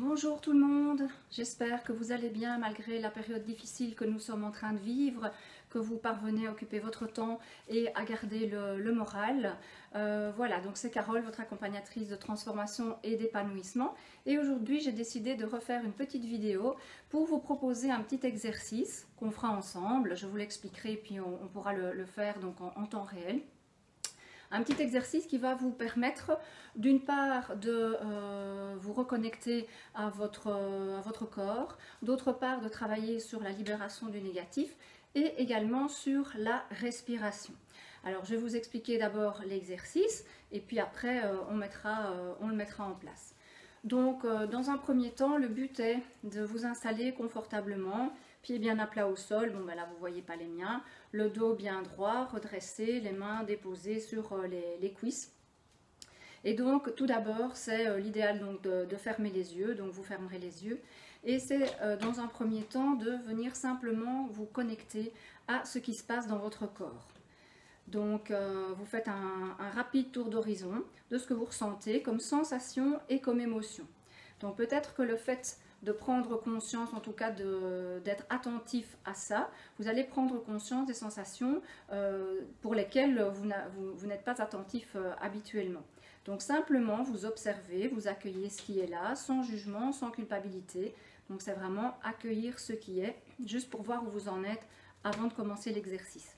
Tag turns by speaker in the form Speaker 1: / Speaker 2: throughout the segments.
Speaker 1: Bonjour tout le monde, j'espère que vous allez bien malgré la période difficile que nous sommes en train de vivre, que vous parvenez à occuper votre temps et à garder le moral. Voilà, donc c'est Carole, votre accompagnatrice de transformation et d'épanouissement. Et aujourd'hui, j'ai décidé de refaire une petite vidéo pour vous proposer un petit exercice qu'on fera ensemble. Je vous l'expliquerai puis on pourra le faire donc en temps réel. Un petit exercice qui va vous permettre d'une part de vous reconnecter à votre corps, d'autre part de travailler sur la libération du négatif et également sur la respiration. Alors je vais vous expliquer d'abord l'exercice et puis après on le mettra en place. Donc dans un premier temps, le but est de vous installer confortablement, pieds bien à plat au sol, bon ben là vous ne voyez pas les miens, le dos bien droit, redressé, les mains déposées sur les cuisses. Et donc tout d'abord c'est l'idéal donc de fermer les yeux, donc vous fermerez les yeux. Et c'est dans un premier temps de venir simplement vous connecter à ce qui se passe dans votre corps. Donc vous faites un rapide tour d'horizon de ce que vous ressentez comme sensation et comme émotion. Donc peut-être que le fait de prendre conscience, en tout cas d'être attentif à ça, vous allez prendre conscience des sensations pour lesquelles vous n'êtes pas attentif habituellement. Donc simplement vous observez, vous accueillez ce qui est là, sans jugement, sans culpabilité. Donc c'est vraiment accueillir ce qui est, juste pour voir où vous en êtes avant de commencer l'exercice.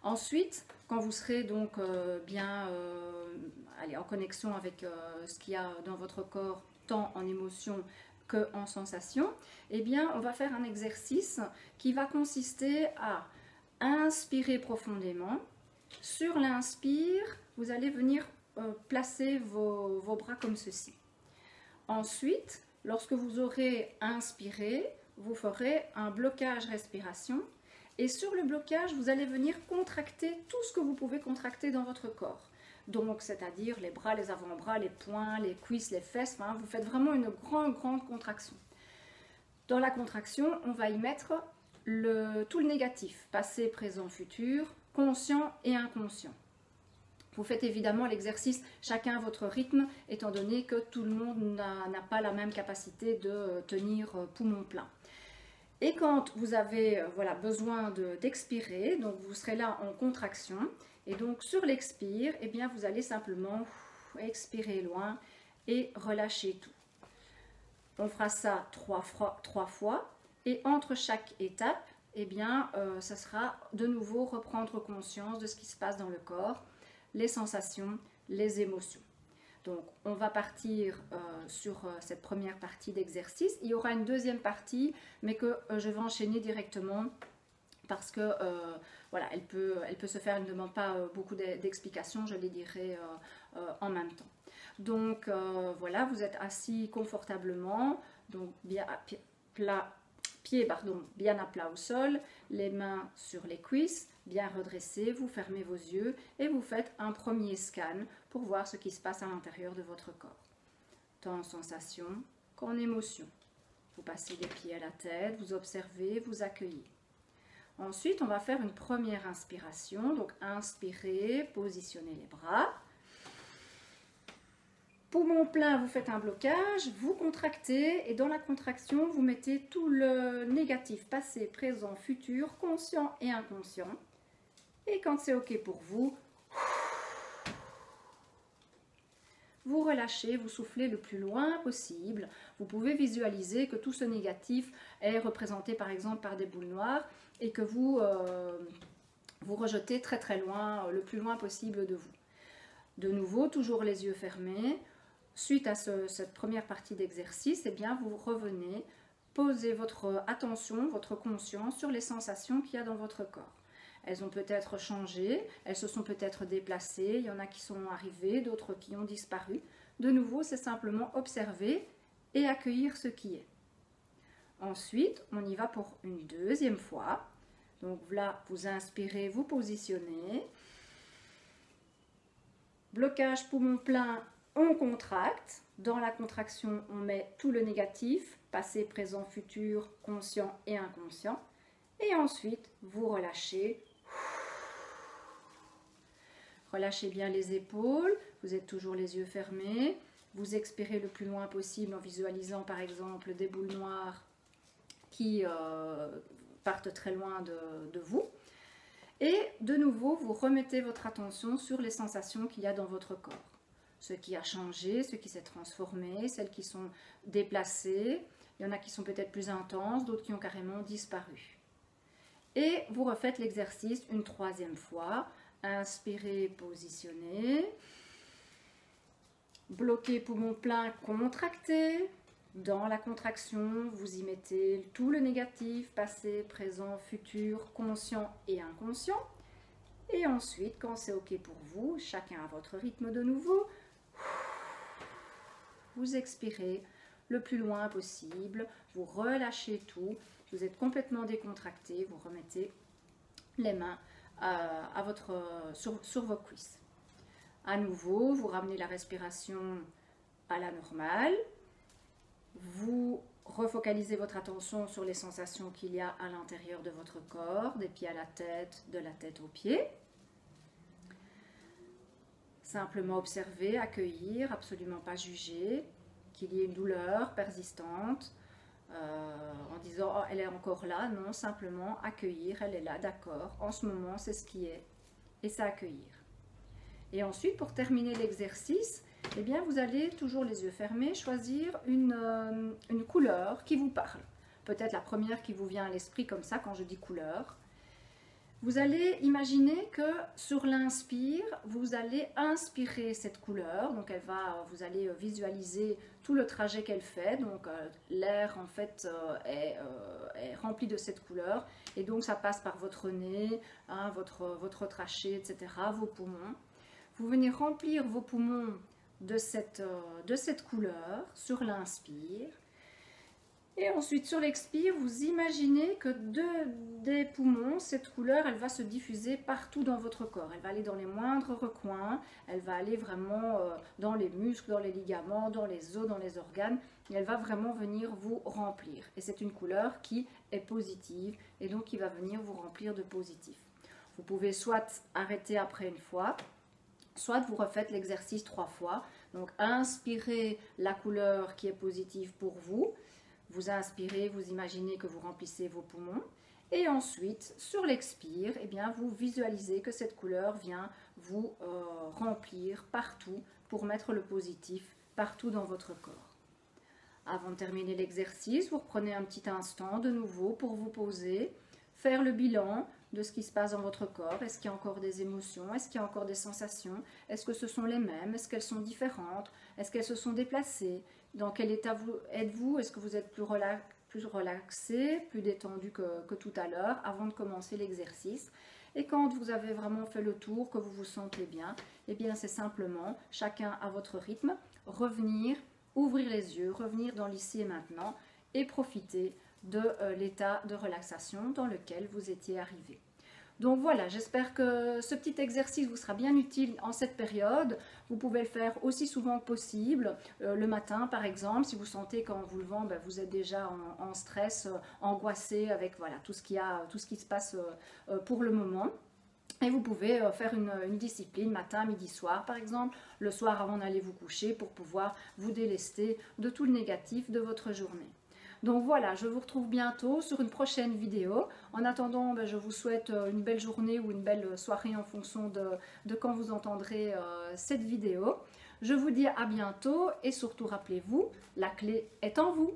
Speaker 1: Ensuite, quand vous serez donc en connexion avec ce qu'il y a dans votre corps, tant en émotion que en sensation, eh bien, on va faire un exercice qui va consister à inspirer profondément. Sur l'inspire, vous allez venir placer vos bras comme ceci. Ensuite, lorsque vous aurez inspiré, vous ferez un blocage respiration. Et sur le blocage, vous allez venir contracter tout ce que vous pouvez contracter dans votre corps. Donc, c'est-à-dire les bras, les avant-bras, les poings, les cuisses, les fesses. Enfin, vous faites vraiment une grande contraction. Dans la contraction, on va y mettre tout le négatif, passé, présent, futur, conscient et inconscient. Vous faites évidemment l'exercice chacun à votre rythme, étant donné que tout le monde n'a pas la même capacité de tenir poumon plein. Et quand vous avez besoin d'expirer, donc vous serez là en contraction, et donc sur l'expire, eh bien vous allez simplement expirer loin et relâcher tout. On fera ça trois fois, et entre chaque étape, eh bien ça sera de nouveau reprendre conscience de ce qui se passe dans le corps, les sensations, les émotions. Donc, on va partir sur cette première partie d'exercice. Il y aura une deuxième partie, mais que je vais enchaîner directement parce que elle peut se faire, elle ne demande pas beaucoup d'explications, je les dirai en même temps. Donc, voilà, vous êtes assis confortablement, donc pieds bien à plat au sol, les mains sur les cuisses, bien redressées, vous fermez vos yeux et vous faites un premier scan pour voir ce qui se passe à l'intérieur de votre corps. Tant en sensation qu'en émotion. Vous passez les pieds à la tête, vous observez, vous accueillez. Ensuite, on va faire une première inspiration. Donc, inspirez, positionnez les bras. Poumon plein, vous faites un blocage, vous contractez et dans la contraction, vous mettez tout le négatif, passé, présent, futur, conscient et inconscient. Et quand c'est OK pour vous, vous relâchez, vous soufflez le plus loin possible. Vous pouvez visualiser que tout ce négatif est représenté par exemple par des boules noires et que vous rejetez très loin, le plus loin possible de vous. De nouveau, toujours les yeux fermés. Suite à cette première partie d'exercice, eh bien, vous revenez, posez votre attention, votre conscience sur les sensations qu'il y a dans votre corps. Elles ont peut-être changé, elles se sont peut-être déplacées, il y en a qui sont arrivées, d'autres qui ont disparu. De nouveau, c'est simplement observer et accueillir ce qui est. Ensuite, on y va pour une deuxième fois. Donc là, vous inspirez, vous positionnez. Blocage poumon plein, on contracte. Dans la contraction, on met tout le négatif, passé, présent, futur, conscient et inconscient. Et ensuite, vous relâchez. Relâchez bien les épaules, vous êtes toujours les yeux fermés. Vous expirez le plus loin possible en visualisant par exemple des boules noires qui partent très loin de vous. Et de nouveau, vous remettez votre attention sur les sensations qu'il y a dans votre corps. Ce qui a changé, ce qui s'est transformé, celles qui sont déplacées. Il y en a qui sont peut-être plus intenses, d'autres qui ont carrément disparu. Et vous refaites l'exercice une troisième fois. Inspirez, positionnez. Bloquez poumon plein, contractez. Dans la contraction, vous y mettez tout le négatif, passé, présent, futur, conscient et inconscient. Et ensuite, quand c'est OK pour vous, chacun à votre rythme de nouveau, vous expirez le plus loin possible, vous relâchez tout, vous êtes complètement décontracté, vous remettez les mains sur vos cuisses. À nouveau, vous ramenez la respiration à la normale. Vous refocalisez votre attention sur les sensations qu'il y a à l'intérieur de votre corps, des pieds à la tête, de la tête aux pieds. Simplement observer, accueillir, absolument pas juger, qu'il y ait une douleur persistante, en disant oh, elle est encore là, non, simplement accueillir, elle est là, d'accord, en ce moment c'est ce qui est, et ça accueillir. Et ensuite, pour terminer l'exercice, eh bien, vous allez, toujours les yeux fermés, choisir une couleur qui vous parle. Peut-être la première qui vous vient à l'esprit comme ça quand je dis couleur. Vous allez imaginer que sur l'inspire, vous allez inspirer cette couleur. Donc vous allez visualiser tout le trajet qu'elle fait. Donc l'air en fait est rempli de cette couleur. Et donc ça passe par votre nez, hein, votre trachée, etc., vos poumons. Vous venez remplir vos poumons de cette couleur sur l'inspire. Et ensuite, sur l'expire, vous imaginez que des poumons, cette couleur, elle va se diffuser partout dans votre corps. Elle va aller dans les moindres recoins, elle va aller vraiment dans les muscles, dans les ligaments, dans les os, dans les organes. Et elle va vraiment venir vous remplir. Et c'est une couleur qui est positive et donc qui va venir vous remplir de positif. Vous pouvez soit arrêter après une fois, soit vous refaites l'exercice 3 fois. Donc, inspirez la couleur qui est positive pour vous. Vous inspirez, vous imaginez que vous remplissez vos poumons. Et ensuite, sur l'expire, eh bien, vous visualisez que cette couleur vient vous remplir partout pour mettre le positif partout dans votre corps. Avant de terminer l'exercice, vous reprenez un petit instant de nouveau pour vous poser, faire le bilan de ce qui se passe dans votre corps. Est-ce qu'il y a encore des émotions? Est-ce qu'il y a encore des sensations? Est-ce que ce sont les mêmes? Est-ce qu'elles sont différentes? Est-ce qu'elles se sont déplacées? Dans quel état êtes-vous? Est-ce que vous êtes plus relaxé, plus détendu que tout à l'heure avant de commencer l'exercice? Et quand vous avez vraiment fait le tour, que vous vous sentez bien, eh bien c'est simplement, chacun à votre rythme, revenir, ouvrir les yeux, revenir dans l'ici et maintenant et profiter de l'état de relaxation dans lequel vous étiez arrivé. Donc voilà, j'espère que ce petit exercice vous sera bien utile en cette période. Vous pouvez le faire aussi souvent que possible, le matin par exemple, si vous sentez qu'en vous levant, ben, vous êtes déjà en stress, angoissé avec voilà, tout ce qui se passe pour le moment. Et vous pouvez faire une discipline matin, midi, soir par exemple, le soir avant d'aller vous coucher pour pouvoir vous délester de tout le négatif de votre journée. Donc voilà, je vous retrouve bientôt sur une prochaine vidéo. En attendant, je vous souhaite une belle journée ou une belle soirée en fonction de quand vous entendrez cette vidéo. Je vous dis à bientôt et surtout rappelez-vous, la clé est en vous.